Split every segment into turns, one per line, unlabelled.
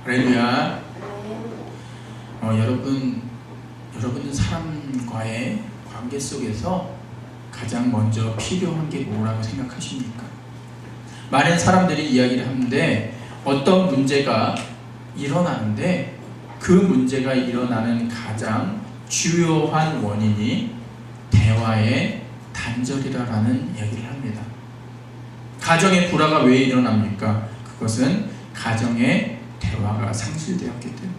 할렐루야. 여러분은 사람과의 관계 속에서 가장 먼저 필요한 게 뭐라고 생각하십니까? 많은 사람들이 이야기를 하는데 어떤 문제가 일어나는데 그 문제가 일어나는 가장 주요한 원인이 대화의 단절이라는 이야기를 합니다. 가정의 불화가 왜 일어납니까? 그것은 가정의 대화가 상실되었기 때문에.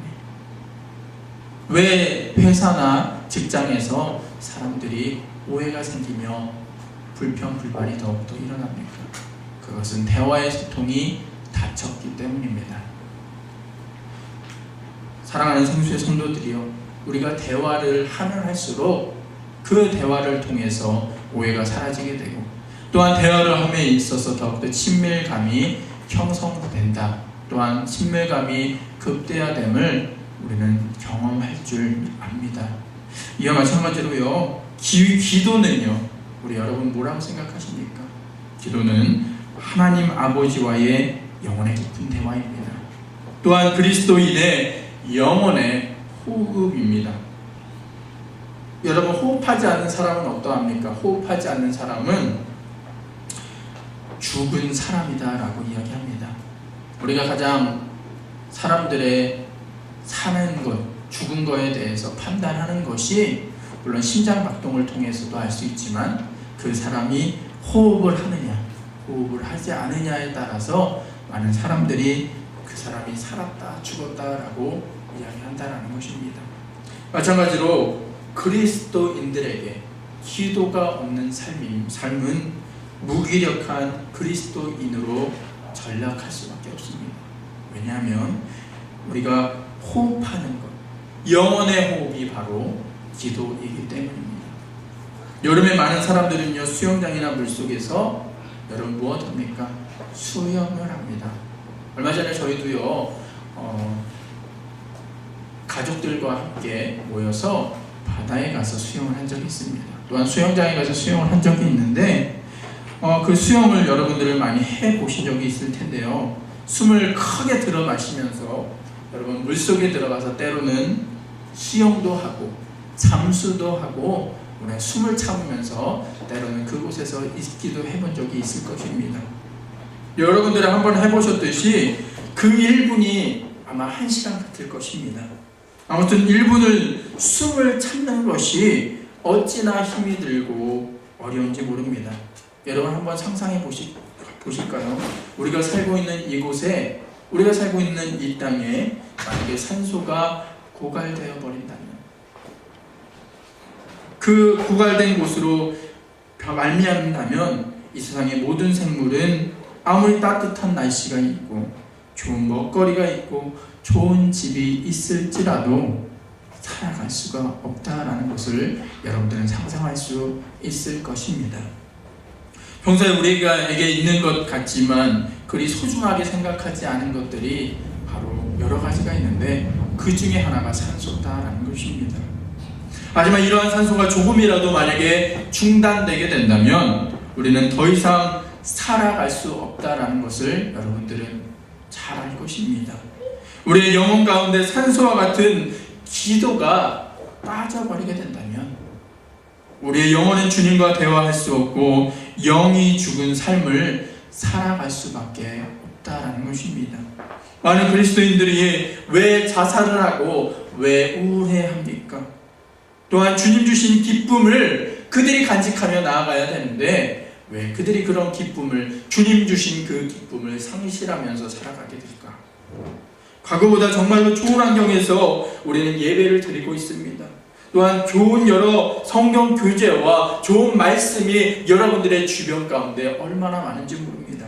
왜 회사나 직장에서 사람들이 오해가 생기며 불평, 불만이 더욱더 일어납니까? 그것은 대화의 소통이 닫혔기 때문입니다. 사랑하는 성수의 성도들이요, 우리가 대화를 하면 할수록 그 대화를 통해서 오해가 사라지게 되고, 또한 대화를 함에 있어서 더욱더 친밀감이 형성된다. 또한 친밀감이 극대화됨을 우리는 경험할 줄 압니다. 이와 마찬가지로요, 기도는요, 우리 여러분 뭐라고 생각하십니까? 기도는 하나님 아버지와의 영혼의 깊은 대화입니다. 또한 그리스도인의 영혼의 호흡입니다. 여러분, 호흡하지 않는 사람은 어떠합니까? 호흡하지 않는 사람은 죽은 사람이다 라고 이야기합니다. 우리가 가장 사람들의 사는 것, 죽은 것에 대해서 판단하는 것이 물론 심장박동을 통해서도 알 수 있지만 그 사람이 호흡을 하느냐, 호흡을 하지 않느냐에 따라서 많은 사람들이 그 사람이 살았다, 죽었다라고 이야기한다라는 것입니다. 마찬가지로 그리스도인들에게 기도가 없는 삶은 무기력한 그리스도인으로 전락할 수밖에 없습니다. 왜냐하면 우리가 호흡하는 것, 영혼의 호흡이 바로 기도이기 때문입니다. 여름에 많은 사람들은요, 수영장이나 물속에서 여러분 무엇합니까? 수영을 합니다. 얼마 전에 저희도요, 가족들과 함께 모여서 바다에 가서 수영을 한 적이 있습니다. 또한 수영장에 가서 수영을 한 적이 있는데 그 수영을 여러분들을 많이 해보신 적이 있을 텐데요, 숨을 크게 들어 마시면서 여러분 물속에 들어가서 때로는 수영도 하고 잠수도 하고 숨을 참으면서 때로는 그곳에서 있기도 해본 적이 있을 것입니다. 여러분들이 한번 해보셨듯이 그 1분이 아마 1시간 같을 것입니다. 아무튼 1분을 숨을 참는 것이 어찌나 힘이 들고 어려운지 모릅니다. 여러분 한번 상상해 보실까요? 우리가 살고 있는 이곳에, 우리가 살고 있는 이 땅에 만약에 산소가 고갈되어 버린다면, 그 고갈된 곳으로 말미암는다면 이 세상의 모든 생물은 아무리 따뜻한 날씨가 있고 좋은 먹거리가 있고 좋은 집이 있을지라도 살아갈 수가 없다라는 것을 여러분들은 상상할 수 있을 것입니다. 평소에 우리에게 있는 것 같지만 그리 소중하게 생각하지 않은 것들이 바로 여러 가지가 있는데 그 중에 하나가 산소다라는 것입니다. 하지만 이러한 산소가 조금이라도 만약에 중단되게 된다면 우리는 더 이상 살아갈 수 없다라는 것을 여러분들은 잘 알 것입니다. 우리의 영혼 가운데 산소와 같은 기도가 빠져버리게 된다면 우리의 영혼은 주님과 대화할 수 없고 영이 죽은 삶을 살아갈 수밖에 없다라는 것입니다. 많은 그리스도인들이 왜 자살을 하고 왜 우울해합니까? 또한 주님 주신 기쁨을 그들이 간직하며 나아가야 되는데 왜 그들이 그런 기쁨을, 주님 주신 그 기쁨을 상실하면서 살아가게 될까? 과거보다 정말로 좋은 환경에서 우리는 예배를 드리고 있습니다. 또한 좋은 여러 성경 교재와 좋은 말씀이 여러분들의 주변 가운데 얼마나 많은지 모릅니다.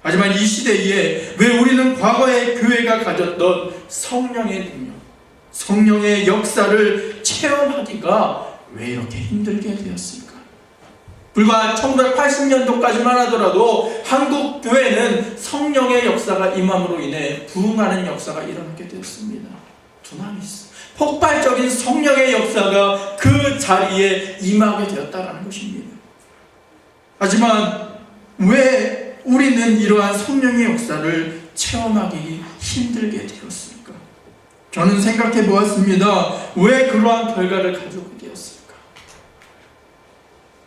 하지만 이 시대에 왜 우리는 과거의 교회가 가졌던 성령의 능력, 성령의 역사를 체험하기가 왜 이렇게 힘들게 되었을까? 불과 1980년도까지만 하더라도 한국 교회는 성령의 역사가 임함으로 인해 부흥하는 역사가 일어나게 되었습니다. 두나미스, 폭발적인 성령의 역사가 그 자리에 임하게 되었다는 것입니다. 하지만 왜 우리는 이러한 성령의 역사를 체험하기 힘들게 되었을까? 저는 생각해 보았습니다. 왜 그러한 결과를 가져오게 되었을까?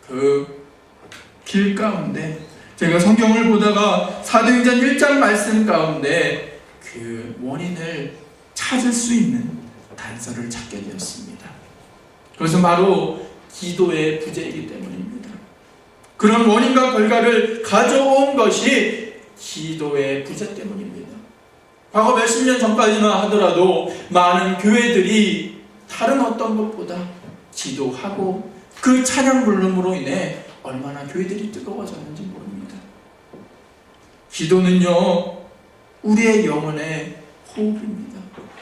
그 길 가운데 제가 성경을 보다가 사도행전 1장 말씀 가운데 그 원인을 찾을 수 있는 단서를 찾게 되었습니다. 그것은 바로 기도의 부재이기 때문입니다. 그런 원인과 결과를 가져온 것이 기도의 부재 때문입니다. 과거 몇십 년 전까지만 하더라도 많은 교회들이 다른 어떤 것보다 기도하고 그 찬양 부름으로 인해 얼마나 교회들이 뜨거워졌는지 모릅니다. 기도는요, 우리의 영혼의 호흡입니다.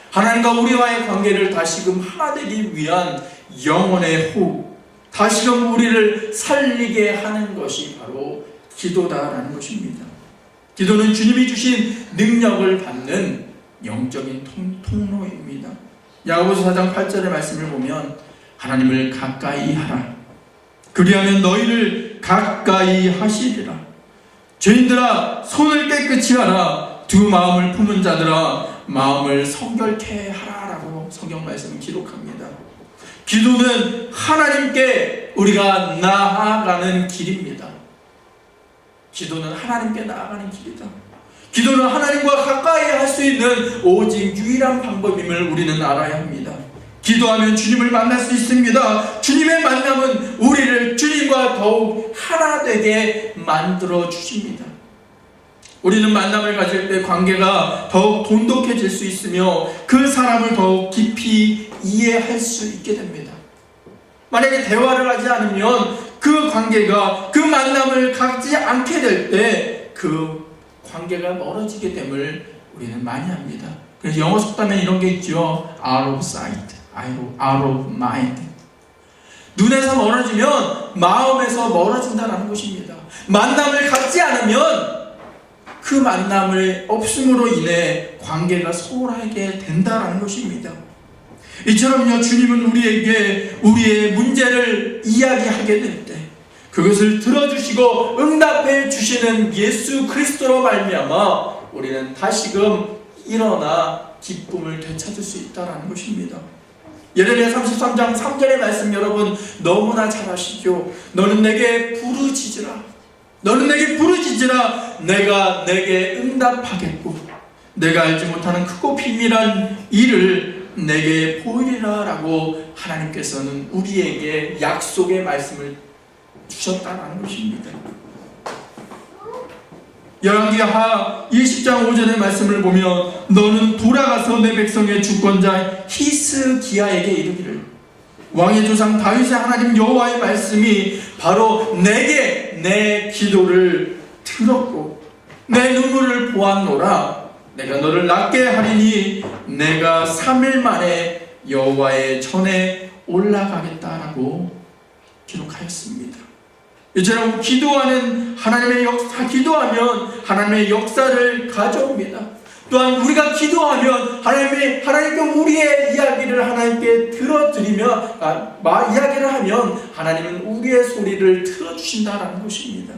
하나님과 우리와의 관계를 다시금 하나 되기 위한 영혼의 호흡, 다시금 우리를 살리게 하는 것이 바로 기도다라는 것입니다. 기도는 주님이 주신 능력을 받는 영적인 통로입니다. 야고보서 4장 8절의 말씀을 보면 하나님을 가까이 하라. 그리하면 너희를 가까이 하시리라. 죄인들아 손을 깨끗이 하라. 두 마음을 품은 자들아 마음을 성결케 하라라고 성경 말씀을 기록합니다. 기도는 하나님께 우리가 나아가는 길입니다. 기도는 하나님께 나아가는 길이다. 기도는 하나님과 가까이 할 수 있는 오직 유일한 방법임을 우리는 알아야 합니다. 기도하면 주님을 만날 수 있습니다. 주님의 만남은 우리를 주님과 더욱 하나 되게 만들어 주십니다. 우리는 만남을 가질 때 관계가 더욱 돈독해질 수 있으며 그 사람을 더욱 깊이 이해할 수 있게 됩니다. 만약에 대화를 하지 않으면 그 관계가, 그 만남을 갖지 않게 될 때 그 관계가 멀어지게 됨을 우리는 많이 합니다. 그래서 영어 속담에 이런 게 있죠. out of sight, out of mind. 눈에서 멀어지면 마음에서 멀어진다는 것입니다. 만남을 갖지 않으면 그 만남을 없음으로 인해 관계가 소홀하게 된다는 것입니다. 이처럼요, 주님은 우리에게 우리의 문제를 이야기하게 될 때 그것을 들어주시고 응답해 주시는 예수 그리스도로 말미암아 우리는 다시금 일어나 기쁨을 되찾을 수 있다는 것입니다. 예레미야 33장 3절의 말씀 여러분 너무나 잘 아시죠? 너는 내게 부르짖으라. 너는 내게 부르짖으라. 내가 내게 응답하겠고 내가 알지 못하는 크고 비밀한 일을 내게 보이리라 라고 하나님께서는 우리에게 약속의 말씀을 주셨다는 것입니다. 열왕기하 20장 5절의 말씀을 보면 너는 돌아가서 내 백성의 주권자 히스기야에게 이르기를 왕의 조상 다윗의 하나님 여호와의 말씀이 바로 내게 내 기도를 들었고 내 눈물을 보았노라. 내가 너를 낫게 하리니 내가 3일 만에 여호와의 전에 올라가겠다라고 기록하였습니다. 이처럼 기도하는 하나님의 역사, 기도하면 하나님의 역사를 가져옵니다. 또한 우리가 기도하면 하나님께 우리의 이야기를 하나님께 들어드리며 이야기를 하면 하나님은 우리의 소리를 들어주신다는 것입니다.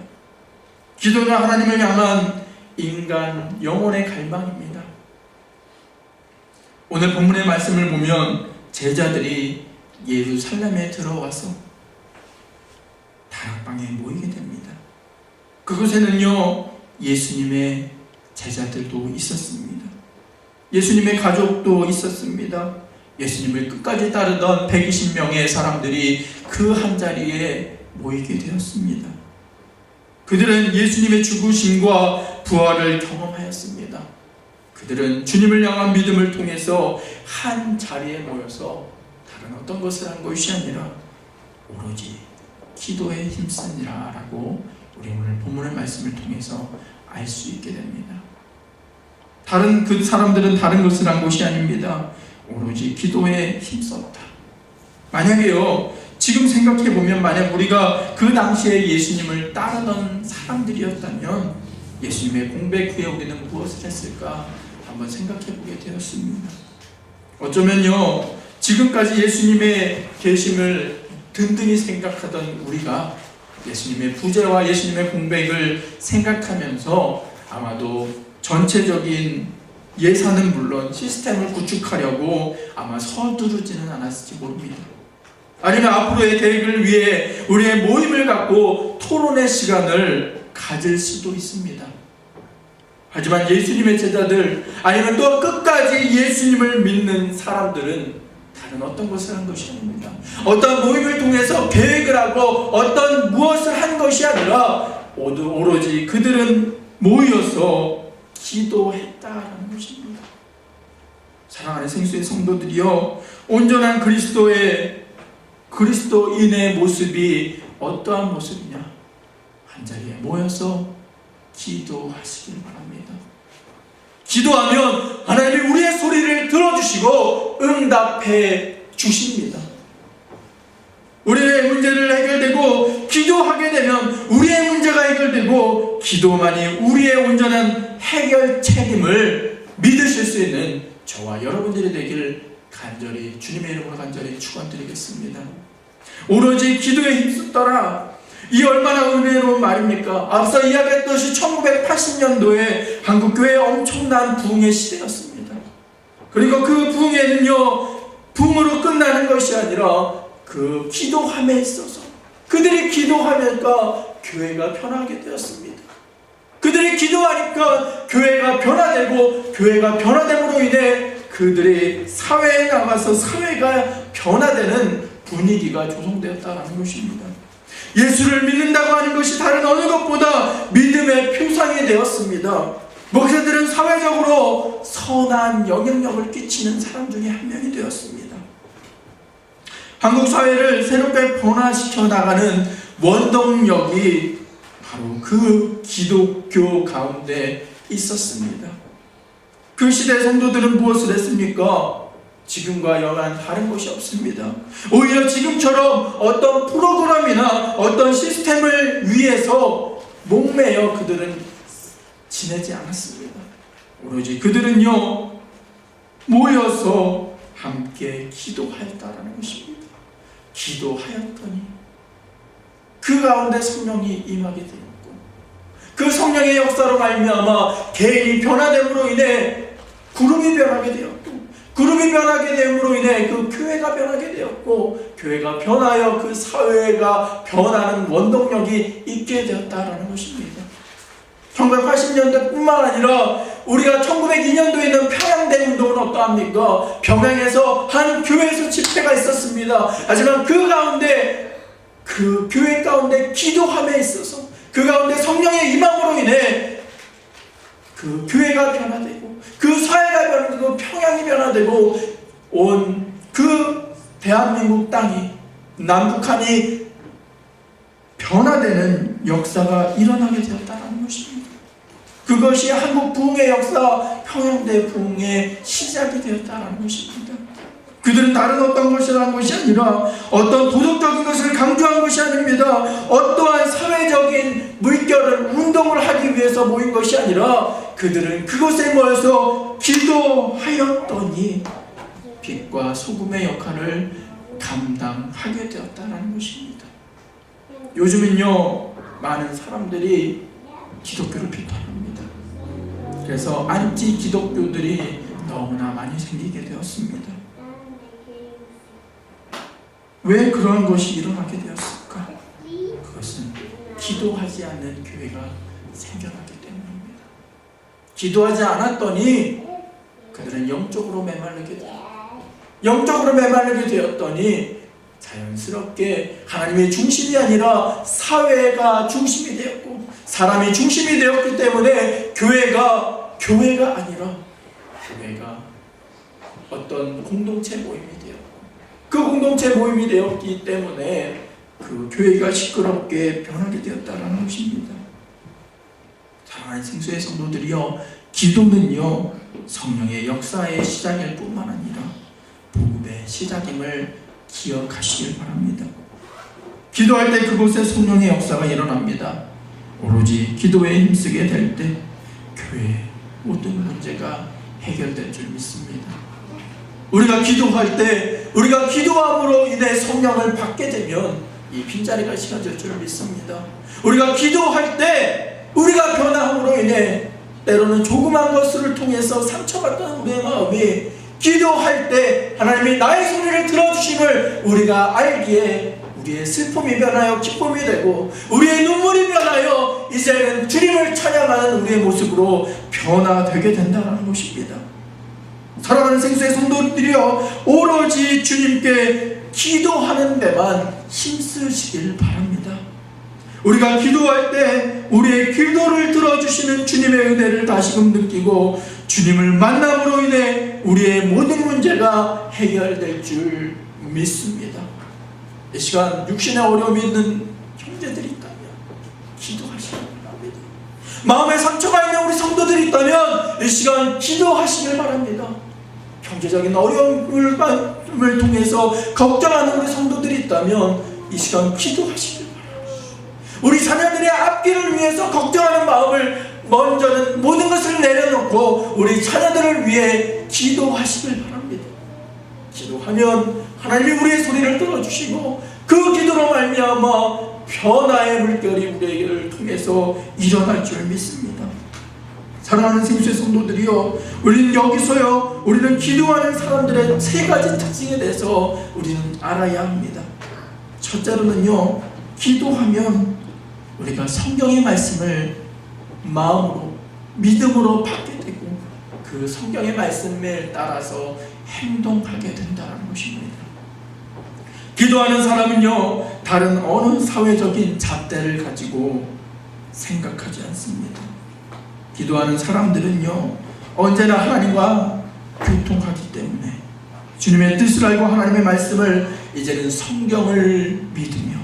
기도는 하나님을 향한 인간 영혼의 갈망입니다. 오늘 본문의 말씀을 보면 제자들이 예루살렘에 들어와서 다락방에 모이게 됩니다. 그곳에는요 예수님의 제자들도 있었습니다. 예수님의 가족도 있었습니다. 예수님을 끝까지 따르던 120명의 사람들이 그 한자리에 모이게 되었습니다. 그들은 예수님의 죽으심과 부활을 경험하였습니다. 그들은 주님을 향한 믿음을 통해서 한 자리에 모여서 다른 어떤 것을 한 것이 아니라 오로지 기도에 힘쓰니라 라고 우리 오늘 본문의 말씀을 통해서 알 수 있게 됩니다. 다른 그 사람들은 다른 것을 한 것이 아닙니다. 오로지 기도에 힘썼다. 만약에요 지금 생각해보면 만약 우리가 그 당시에 예수님을 따르던 사람들이었다면 예수님의 공백 후에 우리는 무엇을 했을까 한번 생각해보게 되었습니다. 어쩌면요 지금까지 예수님의 계심을 든든히 생각하던 우리가 예수님의 부재와 예수님의 공백을 생각하면서 아마도 전체적인 예산은 물론 시스템을 구축하려고 아마 서두르지는 않았을지 모릅니다. 아니면 앞으로의 계획을 위해 우리의 모임을 갖고 토론의 시간을 가질 수도 있습니다. 하지만 예수님의 제자들, 아니면 또 끝까지 예수님을 믿는 사람들은 다른 어떤 것을 한 것이 아닙니다. 어떤 모임을 통해서 계획을 하고 어떤 무엇을 한 것이 아니라 오로지 그들은 모여서 기도했다라는 것입니다. 사랑하는 생수의 성도들이여, 온전한 그리스도인의 모습이 어떠한 모습이냐? 한자리에 모여서 기도하시길 바랍니다. 기도하면 하나님이 우리의 소리를 들어주시고 응답해 주십니다. 우리의 문제를 해결되고 기도하게 되면 우리의 문제가 해결되고, 기도만이 우리의 온전한 해결 책임을 믿으실 수 있는 저와 여러분들이 되기를 간절히, 주님의 이름으로 간절히 축원드리겠습니다. 오로지 기도에 힘쓰더라. 이 얼마나 은혜로운 말입니까? 앞서 이야기했듯이 1980년도에 한국교회의 엄청난 부흥의 시대였습니다. 그리고 그 부흥에는요, 부흥으로 끝나는 것이 아니라 그 기도함에 있어서 그들이 기도하니까 교회가 변하게 되었습니다. 그들이 기도하니까 교회가 변화되고, 교회가 변화됨으로 인해 그들이 사회에 나가서 사회가 변화되는 분위기가 조성되었다는 것입니다. 예수를 믿는다고 하는 것이 다른 어느 것보다 믿음의 표상이 되었습니다. 목사들은 사회적으로 선한 영향력을 끼치는 사람 중에 한 명이 되었습니다. 한국 사회를 새롭게 변화시켜 나가는 원동력이 바로 그 기독교 가운데 있었습니다. 그 시대 성도들은 무엇을 했습니까? 지금과 여간 다른 것이 없습니다. 오히려 지금처럼 어떤 프로그램이나 어떤 시스템을 위해서 목매여 그들은 지내지 않았습니다. 오로지 그들은요, 모여서 함께 기도하였다라는 것입니다. 기도하였더니 그 가운데 성령이 임하게 되었고, 그 성령의 역사로 말미암아 개인이 변화됨으로 인해 구름이 변하게 되었고, 구름이 변하게 됨으로 인해 그 교회가 변하게 되었고, 교회가 변하여 그 사회가 변하는 원동력이 있게 되었다라는 것입니다. 1980년대뿐만 아니라 우리가 1902년도에 있는 평양대 운동은 어떠합니까? 평양에서 한 교회에서 집회가 있었습니다. 하지만 그 가운데, 그 교회 가운데 기도함에 있어서 그 가운데 성령의 임함으로 인해 그 교회가 변화되고, 그 사회가 변화되고, 평양이 변화되고, 온 그 대한민국 땅이, 남북한이 변화되는 역사가 일어나게 되었다는 것입니다. 그것이 한국 부흥의 역사, 평양대 부흥의 시작이 되었다는 것입니다. 그들은 다른 어떤 것을 한 것이 아니라 어떤 도덕적인 것을 강조한 것이 아닙니다. 어떠한 사회적인 물결을, 운동을 하기 위해서 모인 것이 아니라 그들은 그곳에 모여서 기도하였더니 빛과 소금의 역할을 감당하게 되었다는 것입니다. 요즘은요, 많은 사람들이 기독교를 비판합니다. 그래서 안티 기독교들이 너무나 많이 생기게 되었습니다. 왜 그런 것이 일어나게 되었을까? 그것은 기도하지 않는 교회가 생겨나기 때문입니다. 기도하지 않았더니 그들은 영적으로 메말르게 되었더니 자연스럽게 하나님의 중심이 아니라 사회가 중심이 되었고, 사람이 중심이 되었기 때문에 교회가 아니라 교회가 어떤 공동체 모임이 되었고, 그 공동체 모임이 되었기 때문에 그 교회가 시끄럽게 변하게 되었다는 것입니다. 사랑하는 생수의 성도들이여, 기도는요, 성령의 역사의 시작일 뿐만 아니라 복음의 시작임을 기억하시길 바랍니다. 기도할 때 그곳에 성령의 역사가 일어납니다. 오로지 기도에 힘쓰게 될 때 교회의 모든 문제가 해결될 줄 믿습니다. 우리가 기도할 때, 우리가 기도함으로 인해 성령을 받게 되면 이 빈자리가 씌워질 줄 믿습니다. 우리가 기도할 때 우리가 변함으로 인해 때로는 조그만 것을 통해서 상처받던 우리의 마음이 기도할 때 하나님이 나의 소리를 들어주심을 우리가 알기에 우리의 슬픔이 변하여 기쁨이 되고 우리의 눈물이 변하여 이제는 주님을 찬양하는 우리의 모습으로 변화되게 된다는 것입니다. 사랑하는 생수의 성도들이여, 오로지 주님께 기도하는 데만 힘쓰시길 바랍니다. 우리가 기도할 때 우리의 기도를 들어주시는 주님의 은혜를 다시금 느끼고 주님을 만남으로 인해 우리의 모든 문제가 해결될 줄 믿습니다. 이 시간 육신의 어려움이 있는 형제들이 있다면 기도하시길 바랍니다. 마음에 상처가 있는 우리 성도들이 있다면 이 시간 기도하시길 바랍니다. 경제적인 어려움을 통해서 걱정하는 우리 성도들이 있다면 이 시간 기도하시길 바랍니다. 우리 자녀들의 앞길을 위해서 걱정하는 마음을 먼저는 모든 것을 내려놓고 우리 자녀들을 위해 기도하시길 바랍니다. 기도하면 하나님이 우리의 소리를 들어주시고 그 기도로 말미암아 변화의 물결이 우리를 통해서 일어날 줄 믿습니다. 사랑하는 생수의 성도들이요, 우리는 여기서요, 우리는 기도하는 사람들의 세 가지 특징에 대해서 우리는 알아야 합니다. 첫째로는요, 기도하면 우리가 성경의 말씀을 마음으로 믿음으로 받게 되고 그 성경의 말씀에 따라서 행동하게 된다는 것입니다. 기도하는 사람은요, 다른 어느 사회적인 잣대를 가지고 생각하지 않습니다. 기도하는 사람들은요, 언제나 하나님과 교통하기 때문에 주님의 뜻을 알고 하나님의 말씀을, 이제는 성경을 믿으며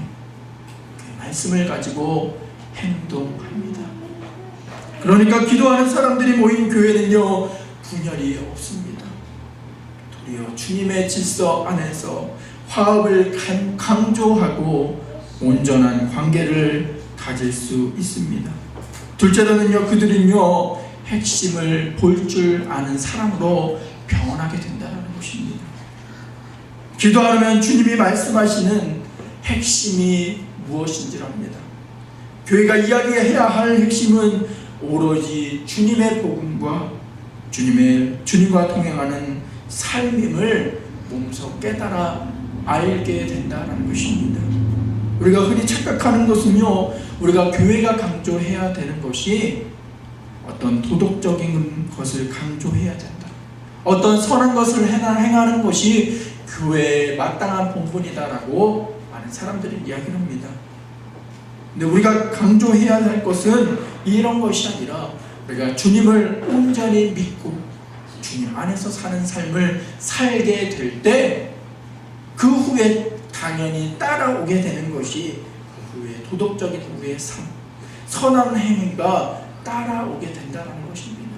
그 말씀을 가지고 행동합니다. 그러니까 기도하는 사람들이 모인 교회는요, 분열이 없습니다. 도리어 주님의 질서 안에서 화합을 강조하고 온전한 관계를 가질 수 있습니다. 둘째로는요, 그들은요, 핵심을 볼 줄 아는 사람으로 변하게 된다는 것입니다. 기도하면 주님이 말씀하시는 핵심이 무엇인지를 압니다. 교회가 이야기해야 할 핵심은 오로지 주님의 복음과 주님과 동행하는 삶임을 몸소 깨달아 알게 된다는 것입니다. 우리가 흔히 착각하는 것은요, 우리가 교회가 강조해야 되는 것이 어떤 도덕적인 것을 강조해야 된다, 어떤 선한 것을 행하는 것이 교회의 마땅한 본분이다라고 많은 사람들이 이야기를 합니다. 근데 우리가 강조해야 할 것은 이런 것이 아니라 우리가 주님을 온전히 믿고 주님 안에서 사는 삶을 살게 될 때 그 후에 당연히 따라오게 되는 것이 그 후에 도덕적인 우리의 삶, 선한 행위가 따라오게 된다는 것입니다.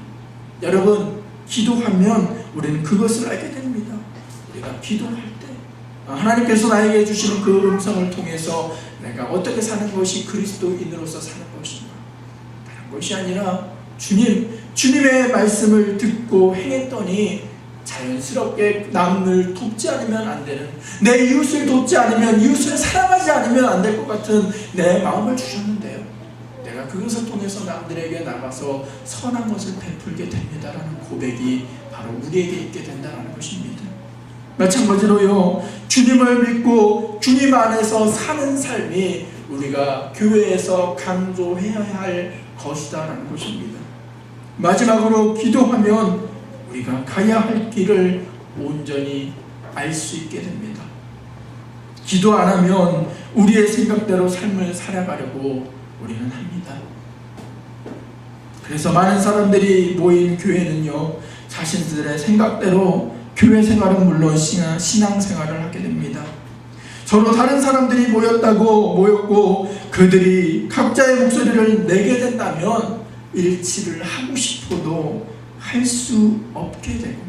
여러분, 기도하면 우리는 그것을 알게 됩니다. 우리가 기도할 때 하나님께서 나에게 주시는 그 음성을 통해서 내가 어떻게 사는 것이 그리스도인으로서 사는 것인가, 다른 것이 아니라 주님의 말씀을 듣고 행했더니 자연스럽게 남을 돕지 않으면 안 되는, 내 이웃을 돕지 않으면, 이웃을 사랑하지 않으면 안 될 것 같은 내 마음을 주셨는데요, 내가 그것을 통해서 남들에게 나가서 선한 것을 베풀게 됩니다라는 고백이 바로 우리에게 있게 된다는 것입니다. 마찬가지로요, 주님을 믿고 주님 안에서 사는 삶이 우리가 교회에서 강조해야 할 것이다라는 것입니다. 마지막으로, 기도하면 우리가 가야 할 길을 온전히 알 수 있게 됩니다. 기도 안 하면 우리의 생각대로 삶을 살아가려고 우리는 합니다. 그래서 많은 사람들이 모인 교회는요, 자신들의 생각대로 교회 생활은 물론 신앙생활을 하게 됩니다. 서로 다른 사람들이 모였고 그들이 각자의 목소리를 내게 된다면 일치를 하고 싶어도 할 수 없게 되고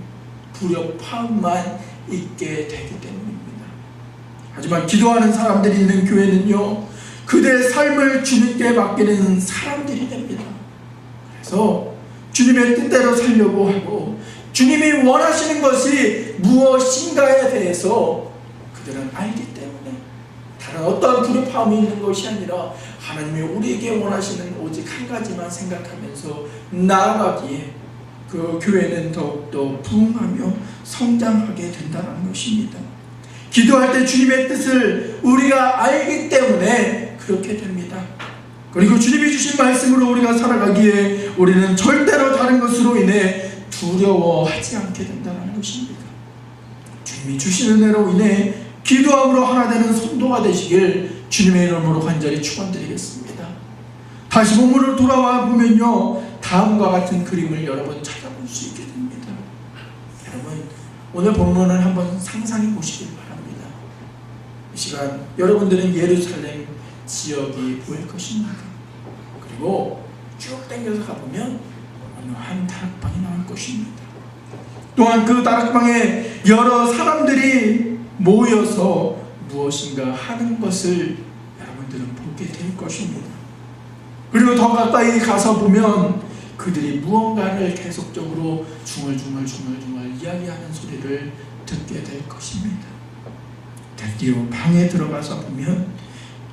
불협화음만 있게 되기 때문입니다. 하지만 기도하는 사람들이 있는 교회는요, 그들의 삶을 주님께 맡기는 사람들이 됩니다. 그래서 주님의 뜻대로 살려고 하고 주님이 원하시는 것이 무엇인가에 대해서 그들은 알기 때문에 다른 어떠한 불협화음이 있는 것이 아니라 하나님이 우리에게 원하시는 오직 한 가지만 생각하면서 나아가기에 그 교회는 더욱더 부흥하며 성장하게 된다는 것입니다. 기도할 때 주님의 뜻을 우리가 알기 때문에 그렇게 됩니다. 그리고 주님이 주신 말씀으로 우리가 살아가기에 우리는 절대로 다른 것으로 인해 두려워하지 않게 된다는 것입니다. 주님이 주신 은혜로 인해 기도함으로 하나 되는 성도가 되시길 주님의 이름으로 간절히 축원드리겠습니다. 다시 본문으로 돌아와 보면요, 다음과 같은 그림을 여러 번 찾아볼 수 있게 됩니다. 여러분, 오늘 본문을 한번 상상해 보시길 바랍니다. 이 시간 여러분들은 예루살렘 지역이 보일 것입니다. 그리고 쭉 당겨서 가보면 어느 한 다락방이 나올 것입니다. 또한 그 다락방에 여러 사람들이 모여서 무엇인가 하는 것을 여러분들은 보게 될 것입니다. 그리고 더 가까이 가서 보면 그들이 무언가를 계속적으로 중얼중얼 이야기하는 소리를 듣게 될 것입니다. 드디어 방에 들어가서 보면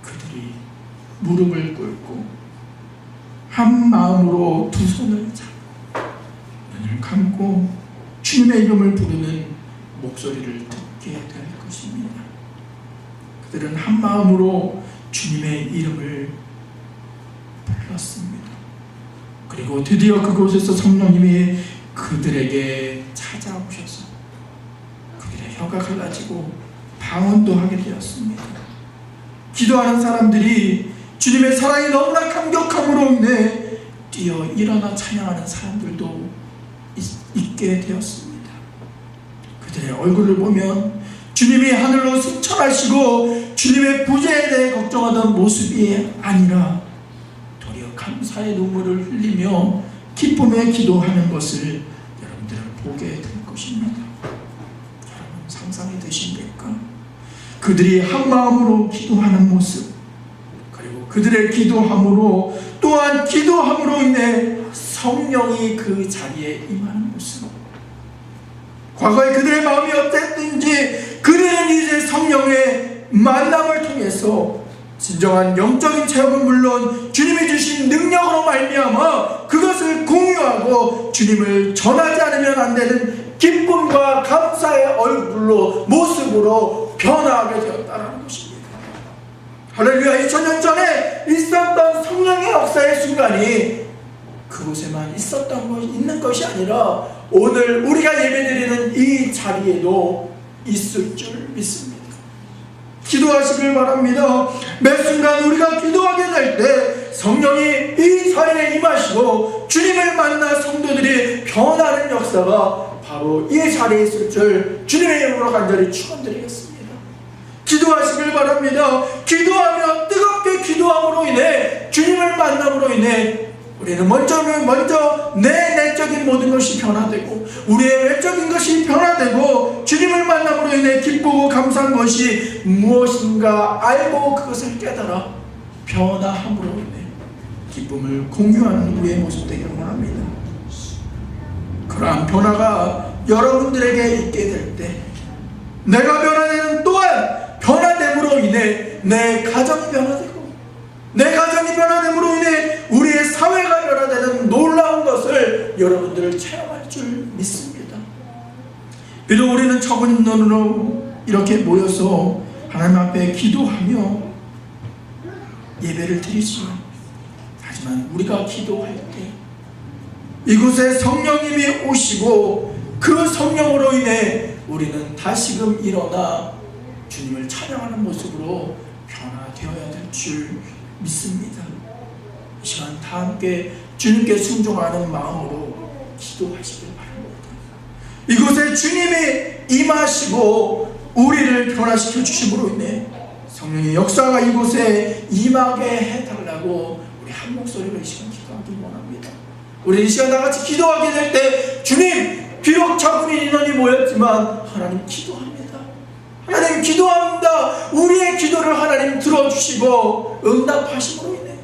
그들이 무릎을 꿇고 한 마음으로 두 손을 잡고 눈을 감고 주님의 이름을 부르는 목소리를 듣게 될 것입니다. 그들은 한 마음으로 주님의 이름을 불렀습니다. 그리고 드디어 그곳에서 성령님이 그들에게 찾아오셔서 그들의 혀가 갈라지고 방언도 하게 되었습니다. 기도하는 사람들이 주님의 사랑이 너무나 감격함으로 인해 뛰어 일어나 찬양하는 사람들도 있게 되었습니다. 그들의 얼굴을 보면 주님이 하늘로 승천하시고 주님의 부재에 대해 걱정하던 모습이 아니라 도리어 감사의 눈물을 흘리며 기쁨에 기도하는 것을 여러분들은 보게 될 것입니다. 여러분, 상상이 되십니까? 그들이 한 마음으로 기도하는 모습, 그리고 그들의 기도함으로 또한 기도함으로 인해 성령이 그 자리에 임하는 모습. 과거에 그들의 마음이 어땠든지 그들은 이제 성령의 만남을 통해서 진정한 영적인 체험은 물론 주님이 주신 능력으로 말미암아 그것을 공유하고 주님을 전하지 않으면 안 되는 기쁨과 감사의 얼굴로 모습으로 변화하게 되었다는 것입니다. 할렐루야. 2000년 전에 있었던 성령의 역사의 순간이 그곳에만 있는 것이 아니라 오늘 우리가 예배드리는 이 자리에도 있을 줄 믿습니다. 기도하시길 바랍니다. 매 순간 우리가 기도하게 될 때 성령이 이 자리에 임하시고 주님을 만나 성도들이 변하는 역사가 바로 이 자리에 있을 줄 주님의 이름으로 간절히 축원드리겠습니다. 기도하시길 바랍니다. 기도하며 뜨겁게 기도함으로 인해 주님을 만남으로 인해 우리는 먼저 내 내적인 모든 것이 변화되고 우리의 외적인 것이 변화되고 주님을 만남으로 인해 기쁘고 감사한 것이 무엇인가 알고 그것을 깨달아 변화함으로 인해 기쁨을 공유하는 우리의 모습 되기를 원합니다. 그러한 변화가 여러분들에게 있게 될 때 내가 변화되는 또한 변화됨으로 인해 내 가정이 변화되고 내 가정이 변화됨으로 인해 우리의 사회가 변화되는 놀라운 것을 여러분들을 체험할 줄 믿습니다. 비록 우리는 적은 인원으로 이렇게 모여서 하나님 앞에 기도하며 예배를 드리지만 하지만 우리가 기도할 때 이곳에 성령님이 오시고 그 성령으로 인해 우리는 다시금 일어나 주님을 찬양하는 모습으로 변화되어야 될 줄 믿습니다. 이 시간 다 함께 주님께 순종하는 마음으로 기도하시길 바랍니다. 이곳에 주님이 임하시고 우리를 변화시켜 주심으로 인해 성령의 역사가 이곳에 임하게 해달라고 우리 한 목소리로 이 시간 기도하기 원합니다. 우리 이 시간 다 같이 기도하게 될 때 주님, 비록 작은 인원이 모였지만 하나님 기도합니다. 하나님 기도합니다. 우리의 기도를 하나님 들어주시고 응답하심으로 인해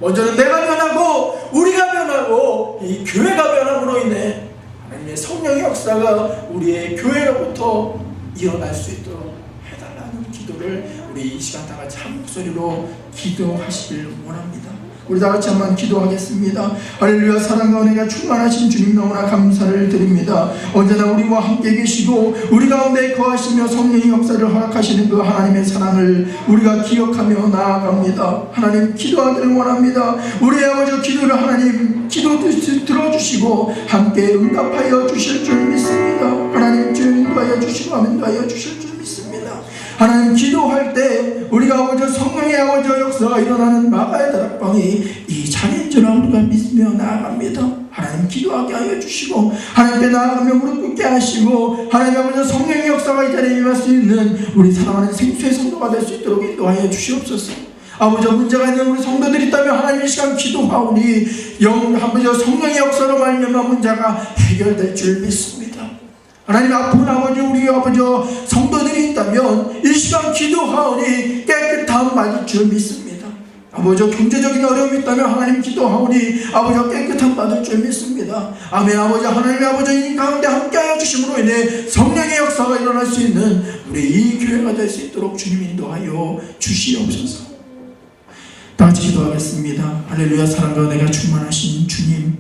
먼저는 내가 변하고 우리가 변하고 이 교회가 변함으로 인해 하나님의 성령의 역사가 우리의 교회로부터 일어날 수 있도록 해달라는 기도를 우리 우리 이 시간 다 같이 한 목소리로 기도하시길 원합니다. 우리 다 같이 한번 기도하겠습니다. 할렐루야. 사랑과 은혜가 충만하신 주님 너무나 감사를 드립니다. 언제나 우리와 함께 계시고 우리 가운데 거하시며 성령의 역사를 허락하시는 그 하나님의 사랑을 우리가 기억하며 나아갑니다. 하나님 기도하기를 원합니다. 우리 아버지 기도를 하나님 기도 들어주시고 함께 응답하여 주실 줄 믿습니다. 하나님 주여 인도하여 주시고 아멘하여 주실 줄 믿습니다. 하나님 기도할 때 우리가 아버지 성령의 아버지 역사가 일어나는 마가의 다락방이 이 자리인 줄 우리가 믿으며 나아갑니다. 하나님 기도하게 하여 주시고 하나님께 나아가며 무릎 꿇게 하시고 하나님 아버지 성령의 역사가 이 자리에 임할 수 있는 우리 사랑하는 생수의 성도가 될 수 있도록 인도하여 주시옵소서. 아버지 문제가 있는 우리 성도들이 있다면 하나님 이 시간 기도하오니 아버지 성령의 역사로 말미암아 문제가 해결될 줄 믿습니다. 하나님 아픈 아버지 우리 아버지 성도들이 있다면 이 시간 기도하오니 깨끗함 받을 줄 믿습니다. 아버지 경제적인 어려움이 있다면 하나님 기도하오니 아버지 깨끗함 받을 줄 믿습니다. 아멘. 아버지 하나님의 아버지 이 가운데 함께하여 주심으로 인해 성령의 역사가 일어날 수 있는 우리 이 교회가 될 수 있도록 주님 인도하여 주시옵소서. 다 같이 기도하겠습니다. 할렐루야. 사랑과 은혜가 충만하신 주님,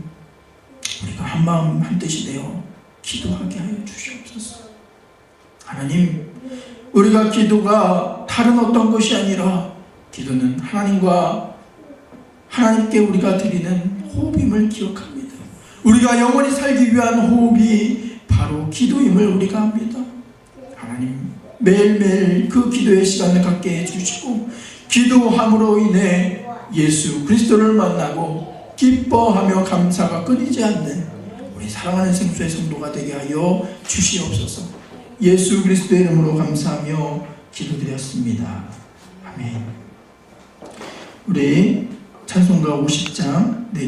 우리가 한 마음 한 뜻이 되어 기도하게 하여 주시옵소서. 하나님, 우리가 기도가 다른 어떤 것이 아니라 기도는 하나님께 우리가 드리는 호흡임을 기억합니다. 우리가 영원히 살기 위한 호흡이 바로 기도임을 우리가 압니다. 하나님, 매일매일 그 기도의 시간을 갖게 해주시고 기도함으로 인해 예수 그리스도를 만나고 기뻐하며 감사가 끊이지 않는 우리 사랑하는 생수의 성도가 되게 하여 주시옵소서. 예수 그리스도의 이름으로 감사하며 기도드렸습니다. 아멘. 우리 찬송가 50장 4개